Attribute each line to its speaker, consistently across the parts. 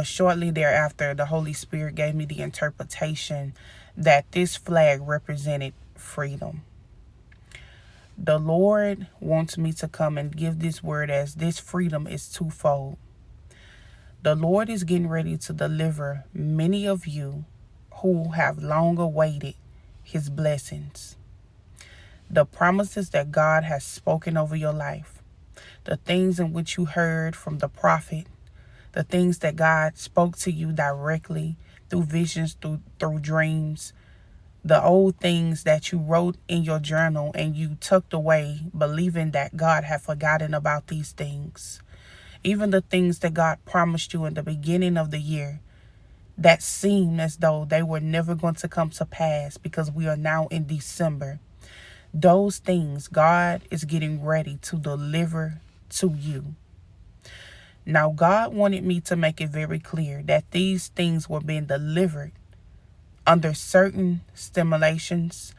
Speaker 1: Shortly thereafter, the Holy Spirit gave me the interpretation that this flag represented freedom. The Lord wants me to come and give this word as this freedom is twofold. The Lord is getting ready to deliver many of you who have long awaited his blessings. The promises that God has spoken over your life, the things in which you heard from the prophet, the things that God spoke to you directly through visions, through dreams, the old things that you wrote in your journal and you tucked away, believing that God had forgotten about these things. Even the things that God promised you in the beginning of the year that seemed as though they were never going to come to pass because we are now in December. Those things God is getting ready to deliver to you. Now, God wanted me to make it very clear that these things were being delivered under certain stimulations,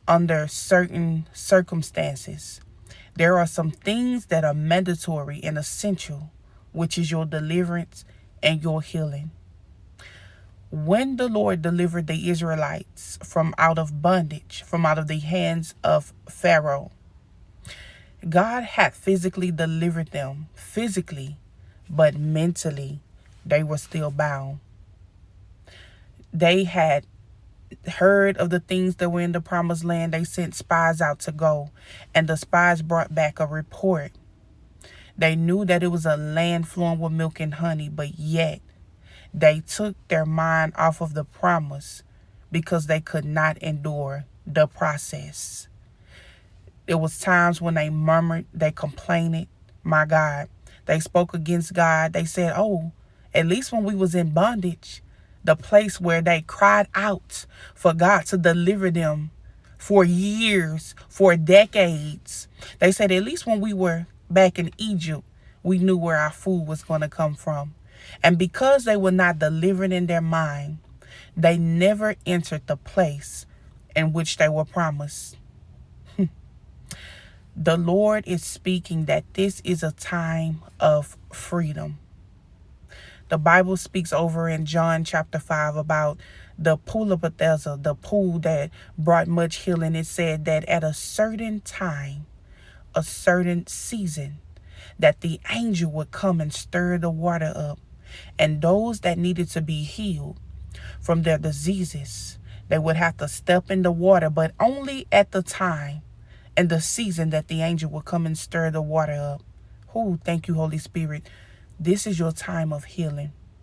Speaker 1: under certain circumstances. There are some things that are mandatory and essential, which is your deliverance and your healing. When the Lord delivered the Israelites from out of bondage, from out of the hands of Pharaoh, God had physically delivered them, physically, but mentally, they were still bound. They had heard of the things that were in the promised land. They sent spies out to go, and the spies brought back a report. They knew that it was a land flowing with milk and honey, but yet they took their mind off of the promise because they could not endure the process. There was times when they murmured, they complained, my God. They spoke against God. They said, oh, at least when we was in bondage, the place where they cried out for God to deliver them for years, for decades. They said, at least when we were back in Egypt, we knew where our food was going to come from. And because they were not delivered in their mind, they never entered the place in which they were promised. The Lord is speaking that this is a time of freedom. The Bible speaks over in John chapter 5 about the pool of Bethesda, the pool that brought much healing. It said that at a certain time, a certain season, that the angel would come and stir the water up. And those that needed to be healed from their diseases, they would have to step in the water, but only at the time and the season that the angel will come and stir the water up. Oh, thank you, Holy Spirit. This is your time of healing.